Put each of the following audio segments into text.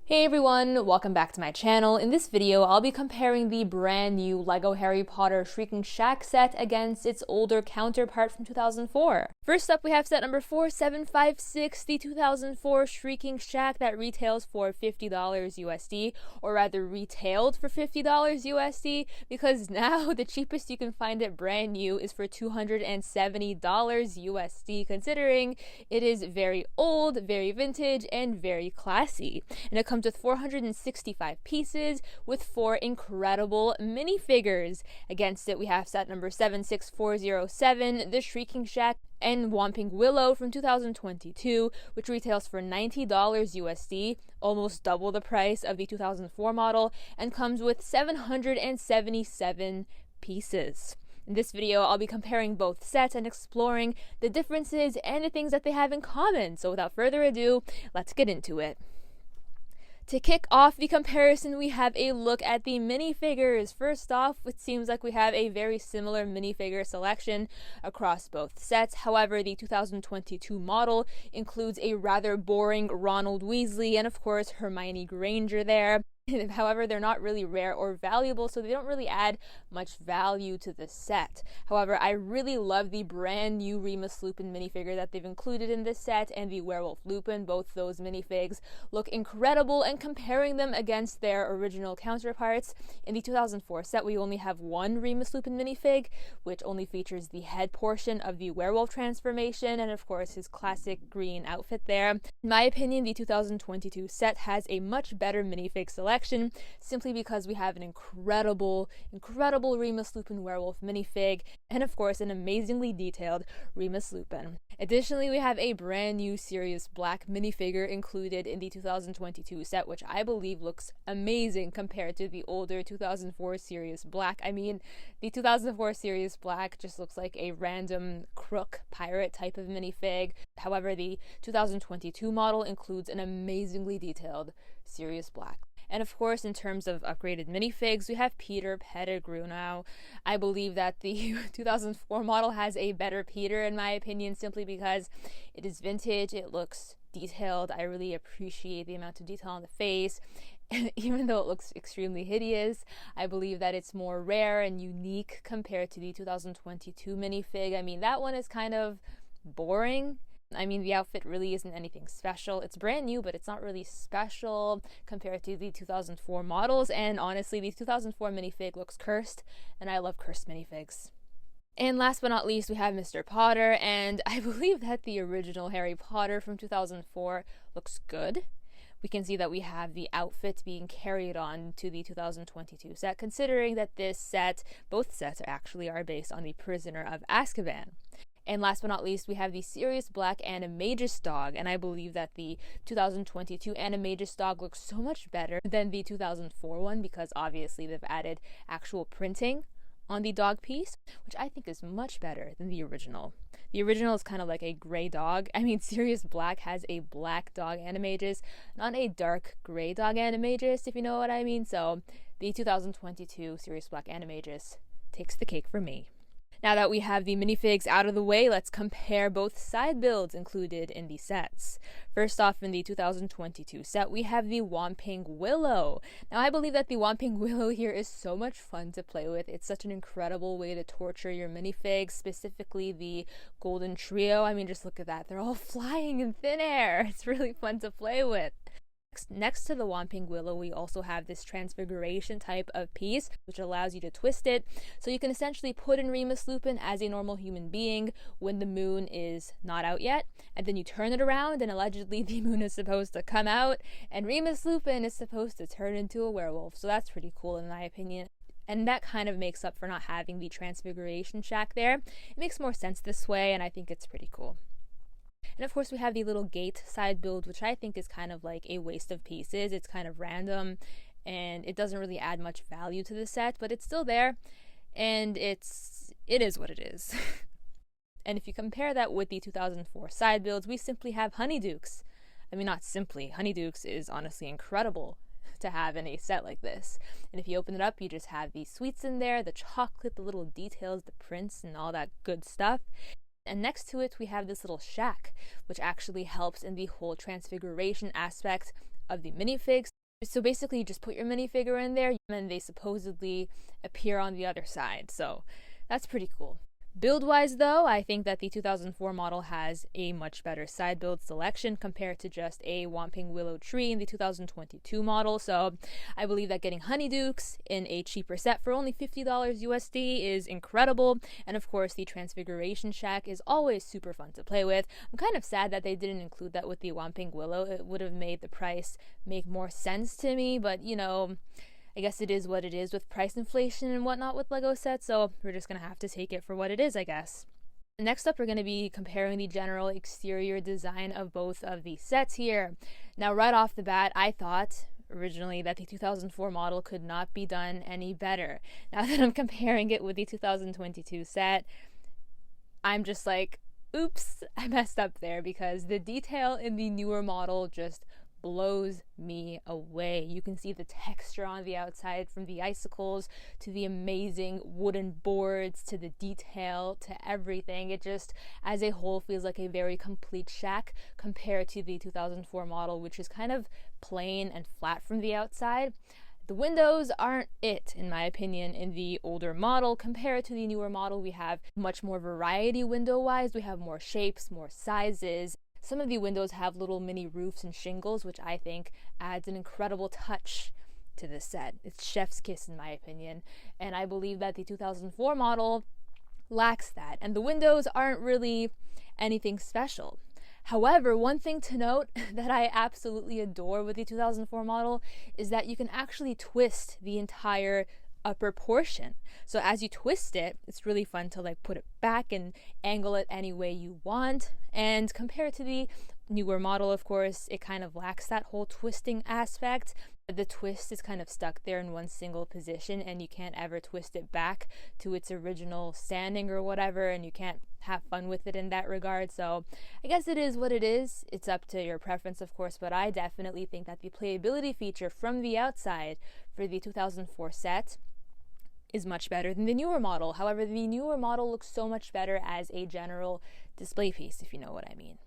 Hey everyone, welcome back to my channel. In this video, I'll be comparing the brand new LEGO Harry Potter Shrieking Shack set against its older counterpart from 2004. First up, we have set number 4756, the 2004 Shrieking Shack that retails for $50 USD, or rather retailed for $50 USD, because now the cheapest you can find it brand new is for $270 USD, considering it is very old, very vintage, and very classy. And it comes with 465 pieces with 4 incredible minifigures. Against it, we have set number 76407, the Shrieking Shack and Whomping Willow from 2022, which retails for $90 USD, almost double the price of the 2004 model, and comes with 777 pieces. In this video, I'll be comparing both sets and exploring the differences and the things that they have in common. So without further ado, let's get into it. To kick off the comparison, we have a look at the minifigures. First off, it seems like we have a very similar minifigure selection across both sets. However, the 2022 model includes a rather boring Ronald Weasley and, of course, Hermione Granger there. However, they're not really rare or valuable, so they don't really add much value to the set. However, I really love the brand new Remus Lupin minifigure that they've included in this set, and the Werewolf Lupin. Both those minifigs look incredible, and comparing them against their original counterparts, in the 2004 set we only have one Remus Lupin minifig, which only features the head portion of the werewolf transformation, and of course his classic green outfit there. In my opinion, the 2022 set has a much better minifig selection, simply because we have an incredible Remus Lupin werewolf minifig, and of course an amazingly detailed Remus Lupin. Additionally, we have a brand new Sirius Black minifigure included in the 2022 set, which I believe looks amazing compared to the older 2004 Sirius Black. I mean, the 2004 Sirius Black just looks like a random crook pirate type of minifig. However, the 2022 model includes an amazingly detailed Sirius Black. And of course, in terms of upgraded minifigs, we have Peter Pettigrew now. I believe that the 2004 model has a better Peter, in my opinion, simply because it is vintage, it looks detailed. I really appreciate the amount of detail on the face. And even though it looks extremely hideous, I believe that it's more rare and unique compared to the 2022 minifig. I mean, that one is kind of boring. I mean, the outfit really isn't anything special. It's brand new, but it's not really special compared to the 2004 models. And honestly, the 2004 minifig looks cursed, and I love cursed minifigs. And last but not least, we have Mr. Potter, and I believe that the original Harry Potter from 2004 looks good. We can see that we have the outfit being carried on to the 2022 set, considering that both sets are based on the Prisoner of Azkaban. And last but not least, we have the Sirius Black Animagus dog, and I believe that the 2022 Animagus dog looks so much better than the 2004 one, because obviously they've added actual printing on the dog piece, which I think is much better than the original. The original is kind of like a gray dog. I mean, Sirius Black has a black dog Animagus, not a dark gray dog Animagus, if you know what I mean. So the 2022 Sirius Black Animagus takes the cake for me. Now that we have the minifigs out of the way, let's compare both side builds included in the sets. First off, in the 2022 set, we have the Whomping Willow. Now, I believe that the Whomping Willow here is so much fun to play with. It's such an incredible way to torture your minifigs, specifically the Golden Trio. I mean, just look at that. They're all flying in thin air. It's really fun to play with. Next to the Whomping Willow, we also have this transfiguration type of piece, which allows you to twist it. So you can essentially put in Remus Lupin as a normal human being when the moon is not out yet, and then you turn it around, and allegedly the moon is supposed to come out, and Remus Lupin is supposed to turn into a werewolf. So that's pretty cool in my opinion. And that kind of makes up for not having the transfiguration shack there. It makes more sense this way, and I think it's pretty cool. And of course, we have the little gate side build, which I think is kind of like a waste of pieces. It's kind of random, and it doesn't really add much value to the set, but it's still there, and it is what it is. And if you compare that with the 2004 side builds, we simply have Honeydukes. I mean, not simply. Honeydukes is honestly incredible to have in a set like this. And if you open it up, you just have the sweets in there, the chocolate, the little details, the prints, and all that good stuff. And next to it, we have this little shack, which actually helps in the whole transfiguration aspect of the minifigs. So basically, you just put your minifigure in there, and they supposedly appear on the other side. So that's pretty cool. Build-wise, though, I think that the 2004 model has a much better side build selection compared to just a Whomping Willow Tree in the 2022 model. So I believe that getting Honeydukes in a cheaper set for only $50 USD is incredible. And of course, the Transfiguration Shack is always super fun to play with. I'm kind of sad that they didn't include that with the Whomping Willow. It would have made the price make more sense to me, but you know, I guess it is what it is with price inflation and whatnot with Lego sets, so we're just going to have to take it for what it is, I guess. Next up, we're going to be comparing the general exterior design of both of these sets here. Now, right off the bat, I thought originally that the 2004 model could not be done any better. Now that I'm comparing it with the 2022 set, I'm just like, oops, I messed up there, because the detail in the newer model just blows me away. You can see the texture on the outside, from the icicles to the amazing wooden boards to the detail to everything. It just as a whole feels like a very complete shack compared to the 2004 model, which is kind of plain and flat from the outside. The windows aren't it, in my opinion, in the older model. Compared to the newer model, we have much more variety window-wise. We have more shapes, more sizes. Some of the windows have little mini roofs and shingles, which I think adds an incredible touch to this set. It's chef's kiss, in my opinion. And I believe that the 2004 model lacks that. And the windows aren't really anything special. However, one thing to note that I absolutely adore with the 2004 model is that you can actually twist the entire upper portion. So as you twist it, it's really fun to like put it back and angle it any way you want. And compared to the newer model, of course, it kind of lacks that whole twisting aspect. The twist is kind of stuck there in one single position, and you can't ever twist it back to its original standing or whatever, and you can't have fun with it in that regard. So I guess it is what it is. It's up to your preference, of course, but I definitely think that the playability feature from the outside for the 2004 set is much better than the newer model. However, the newer model looks so much better as a general display piece, if you know what I mean.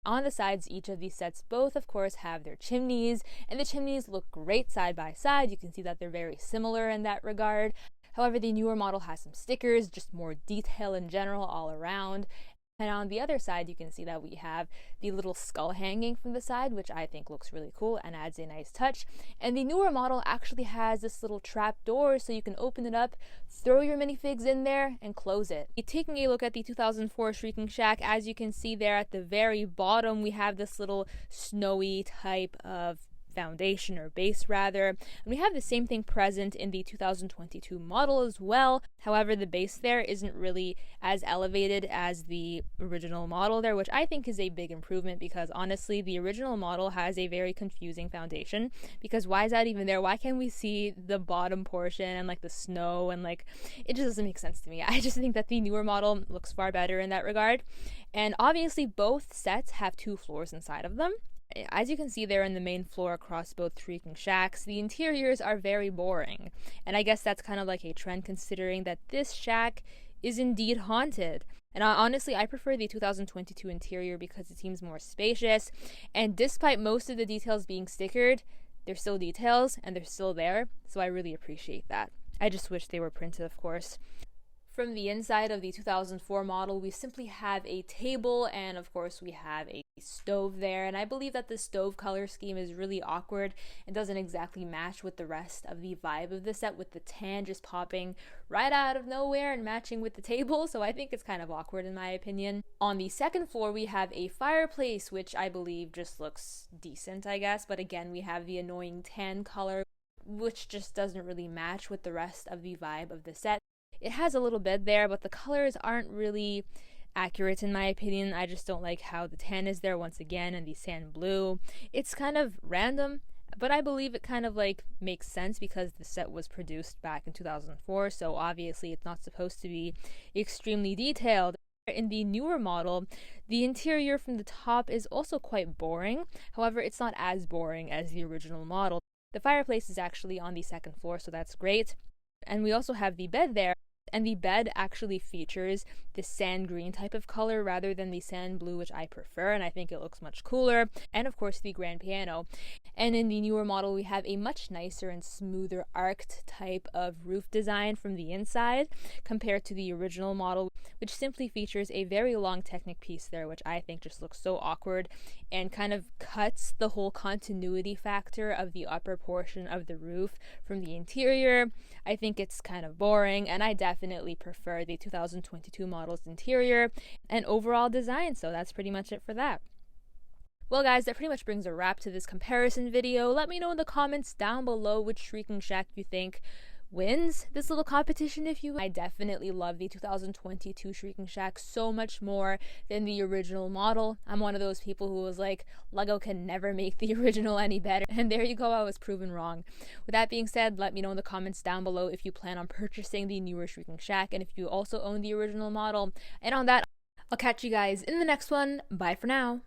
On the sides, each of these sets both, of course, have their chimneys, and the chimneys look great side by side. You can see that they're very similar in that regard. However, the newer model has some stickers, just more detail in general all around. And on the other side, you can see that we have the little skull hanging from the side, which I think looks really cool and adds a nice touch. And the newer model actually has this little trap door, so you can open it up, throw your minifigs in there, and close it. Taking a look at the 2004 Shrieking Shack, as you can see there at the very bottom, we have this little snowy type of foundation, or base rather, and we have the same thing present in the 2022 model as well. However, the base there isn't really as elevated as the original model there, which I think is a big improvement, because honestly the original model has a very confusing foundation, because why is that even there? Why can't we see the bottom portion and like the snow, and like it just doesn't make sense to me. I just think that the newer model looks far better in that regard. And obviously both sets have 2 floors inside of them. As you can see there in the main floor across both Shrieking Shacks, the interiors are very boring. And I guess that's kind of like a trend, considering that this shack is indeed haunted. And honestly, I prefer the 2022 interior because it seems more spacious. And despite most of the details being stickered, they're still details and they're still there. So I really appreciate that. I just wish they were printed, of course. From the inside of the 2004 model, we simply have a table, and of course we have a stove there, and I believe that the stove color scheme is really awkward and doesn't exactly match with the rest of the vibe of the set, with the tan just popping right out of nowhere and matching with the table, so I think it's kind of awkward in my opinion. On the second floor, we have a fireplace, which I believe just looks decent, I guess, but again, we have the annoying tan color, which just doesn't really match with the rest of the vibe of the set. It has a little bed there, but the colors aren't really accurate in my opinion. I just don't like how the tan is there once again, and the sand blue. It's kind of random, but I believe it kind of like makes sense because the set was produced back in 2004, so obviously it's not supposed to be extremely detailed. In the newer model, the interior from the top is also quite boring. However, it's not as boring as the original model. The fireplace is actually on the second floor, so that's great. And we also have the bed there. And the bed actually features the sand green type of color rather than the sand blue, which I prefer, and I think it looks much cooler. And of course the grand piano. And in the newer model, we have a much nicer and smoother arced type of roof design from the inside compared to the original model, which simply features a very long Technic piece there, which I think just looks so awkward and kind of cuts the whole continuity factor of the upper portion of the roof from the interior. I think it's kind of boring, and I definitely prefer the 2022 model's interior and overall design, so that's pretty much it for that. Well guys, that pretty much brings a wrap to this comparison video. Let me know in the comments down below which Shrieking Shack you think wins this little competition, if you will. I definitely love the 2022 Shrieking Shack so much more than the original model. I'm one of those people who was like, Lego can never make the original any better, and there you go, I was proven wrong. With that being said, let me know in the comments down below if you plan on purchasing the newer Shrieking Shack and if you also own the original model. And on that, I'll catch you guys in the next one. Bye for now.